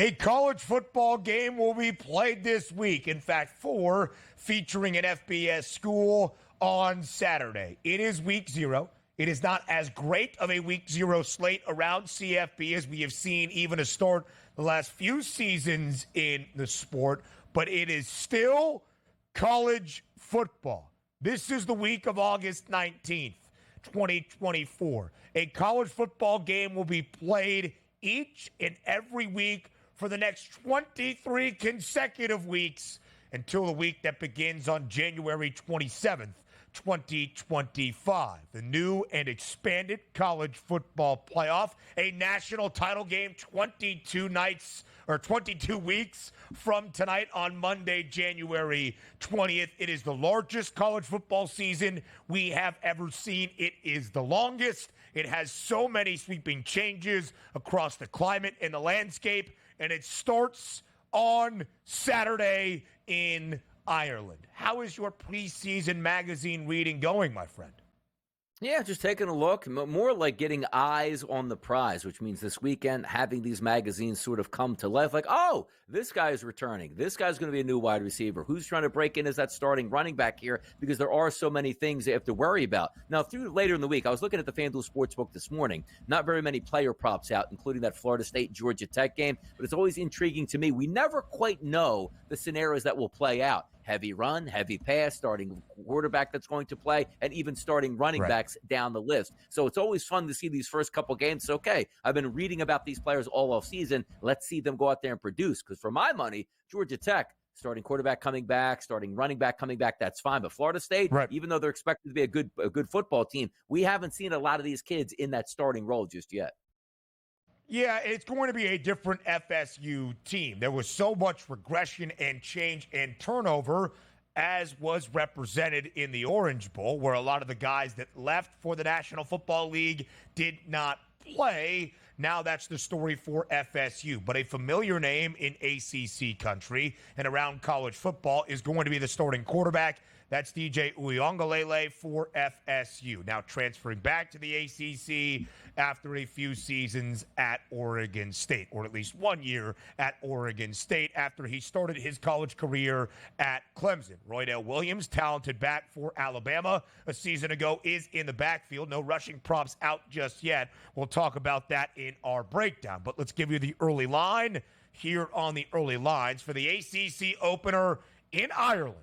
A college football game will be played this week. In fact, 4, featuring an FBS school on Saturday. It is week 0. It is not as great of a week 0 slate around CFB as we have seen even to start the last few seasons in the sport, but it is still college football. This is the week of August 19th, 2024. A college football game will be played each and every week for the next 23 consecutive weeks until the week that begins on January 27th, 2025. The new and expanded college football playoff, a national title game 22 weeks from tonight on Monday, January 20th. It is the largest college football season we have ever seen. It is the longest. It has so many sweeping changes across the climate and the landscape, and it starts on Saturday in Ireland. How is your preseason magazine reading going, my friend? Yeah, just taking a look, more like getting eyes on the prize, which means this weekend having these magazines sort of come to life. Like, oh, this guy is returning. This guy's going to be a new wide receiver. Who's trying to break in as that starting running back here? Because there are so many things they have to worry about. Now, through later in the week, I was looking at the FanDuel Sportsbook this morning. Not very many player props out, including that Florida State-Georgia Tech game. But it's always intriguing to me. We never quite know the scenarios that will play out. Heavy run, heavy pass, starting quarterback that's going to play, and even starting running backs down the list. So it's always fun to see these first couple games. Okay, I've been reading about these players all off season. Let's see them go out there and produce. Because for my money, Georgia Tech, starting quarterback coming back, starting running back coming back, that's fine. But Florida State, even though they're expected to be a good football team, we haven't seen a lot of these kids in that starting role just yet. Yeah, it's going to be a different FSU team. There was so much regression and change and turnover, as was represented in the Orange Bowl, where a lot of the guys that left for the National Football League did not play. Now that's the story for FSU. But a familiar name in ACC country and around college football is going to be the starting quarterback. That's DJ Uiagalelei for FSU. Now transferring back to the ACC after a few seasons at Oregon State, or at least 1 year at Oregon State after he started his college career at Clemson. Roydell Williams, talented back for Alabama a season ago, is in the backfield. No rushing props out just yet. We'll talk about that in our breakdown. But let's give you the early line here on the early lines for the ACC opener in Ireland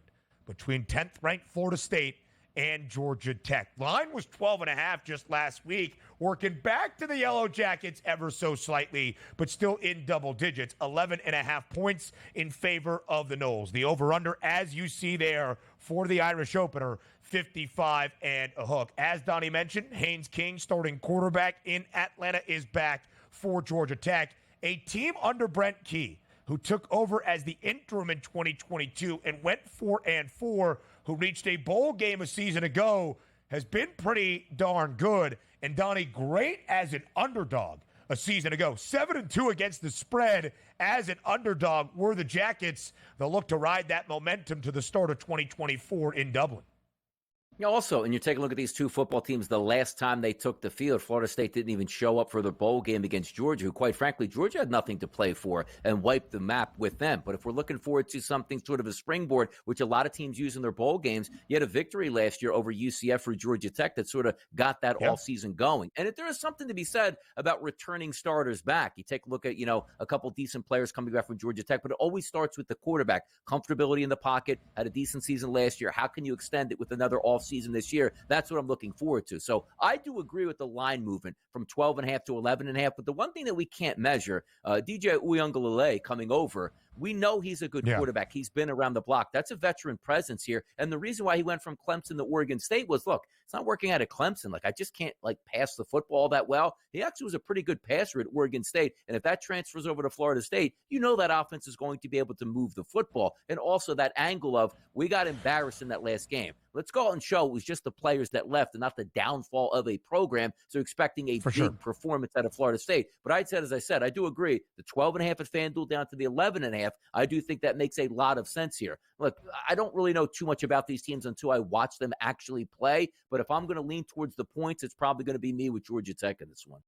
between 10th-ranked Florida State and Georgia Tech. Line was 12.5 just last week, working back to the Yellow Jackets ever so slightly, but still in double digits. 11.5 points in favor of the Noles. The over-under, as you see there for the Irish opener, 55 and a hook. As Donnie mentioned, Haynes King, starting quarterback in Atlanta, is back for Georgia Tech. A team under Brent Key, who took over as the interim in 2022 and went 4-4, who reached a bowl game a season ago, has been pretty darn good. And Donnie, great as an underdog a season ago. 7-2 against the spread as an underdog were the Jackets. They'll look to ride that momentum to the start of 2024 in Dublin. Also, and you take a look at these two football teams, the last time they took the field, Florida State didn't even show up for the bowl game against Georgia, who, quite frankly, Georgia had nothing to play for and wiped the map with them. But if we're looking forward to something sort of a springboard, which a lot of teams use in their bowl games, you had a victory last year over UCF for Georgia Tech that sort of got that all season going. And if there is something to be said about returning starters back, you take a look at, a couple decent players coming back from Georgia Tech, but it always starts with the quarterback. Comfortability in the pocket, had a decent season last year. How can you extend it with another season this year? That's what I'm looking forward to. So I do agree with the line movement from 12.5 to 11.5. But the one thing that we can't measure, DJ Uiagalelei coming over, we know he's a good quarterback. He's been around the block. That's a veteran presence here. And the reason why he went from Clemson to Oregon State was, look, it's not working out at Clemson. I just can't, pass the football that well. He actually was a pretty good passer at Oregon State. And if that transfers over to Florida State, that offense is going to be able to move the football. And also that angle of, we got embarrassed in that last game. Let's go out and show it was just the players that left and not the downfall of a program. So expecting a big performance out of Florida State. But as I said, I do agree. The 12.5 at FanDuel down to the 11.5. I do think that makes a lot of sense here. Look, I don't really know too much about these teams until I watch them actually play. But if I'm going to lean towards the points, it's probably going to be me with Georgia Tech in this one.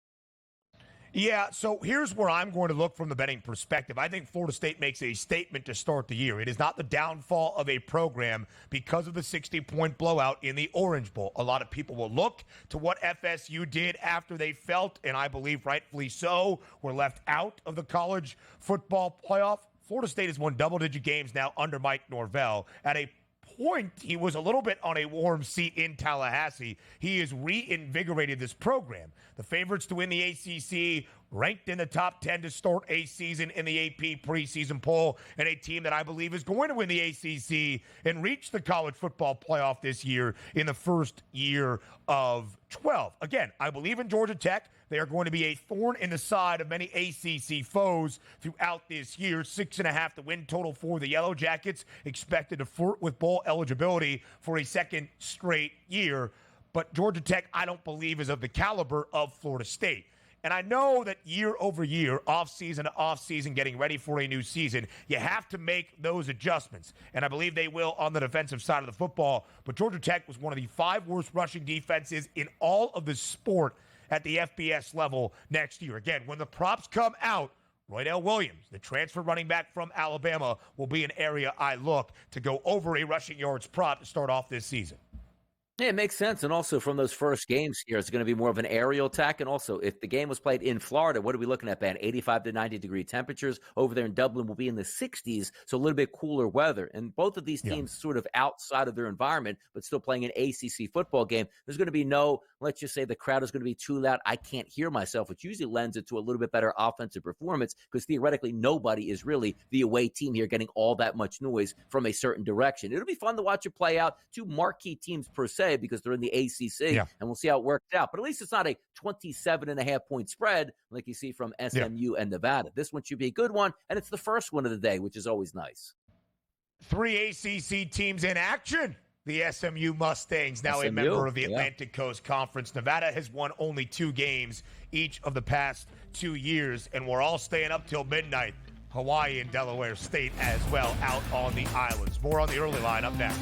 Yeah, so here's where I'm going to look from the betting perspective. I think Florida State makes a statement to start the year. It is not the downfall of a program because of the 60-point blowout in the Orange Bowl. A lot of people will look to what FSU did after they felt, and I believe rightfully so, were left out of the college football playoff. Florida State has won double-digit games now under Mike Norvell. At a point, he was a little bit on a warm seat in Tallahassee. He has reinvigorated this program. The favorites to win the ACC, ranked in the top 10 to start a season in the AP preseason poll, and a team that I believe is going to win the ACC and reach the college football playoff this year in the first year of 12. Again, I believe in Georgia Tech. They are going to be a thorn in the side of many ACC foes throughout this year. 6.5 the win total for the Yellow Jackets, expected to flirt with bowl eligibility for a second straight year. But Georgia Tech, I don't believe, is of the caliber of Florida State. And I know that year over year, offseason to offseason, getting ready for a new season, you have to make those adjustments. And I believe they will on the defensive side of the football. But Georgia Tech was one of the 5 worst rushing defenses in all of the sport at the FBS level next year. Again, when the props come out, Roydell Williams, the transfer running back from Alabama, will be an area I look to go over a rushing yards prop to start off this season. Yeah, it makes sense. And also from those first games here, it's going to be more of an aerial attack. And also, if the game was played in Florida, what are we looking at, Ben? 85 to 90 degree temperatures. Over there in Dublin will be in the 60s, so a little bit cooler weather. And both of these teams sort of outside of their environment, but still playing an ACC football game. There's going to be no, let's just say the crowd is going to be too loud. I can't hear myself, which usually lends it to a little bit better offensive performance because theoretically nobody is really the away team here getting all that much noise from a certain direction. It'll be fun to watch it play out. 2 marquee teams per se, because they're in the ACC, and we'll see how it works out. But at least it's not a 27.5-point spread like you see from SMU and Nevada. This one should be a good one, and it's the first one of the day, which is always nice. 3 ACC teams in action. The SMU Mustangs, now a member of the Atlantic Coast Conference. Nevada has won only 2 games each of the past 2 years, and we're all staying up till midnight. Hawaii and Delaware State as well out on the islands. More on the early line up next.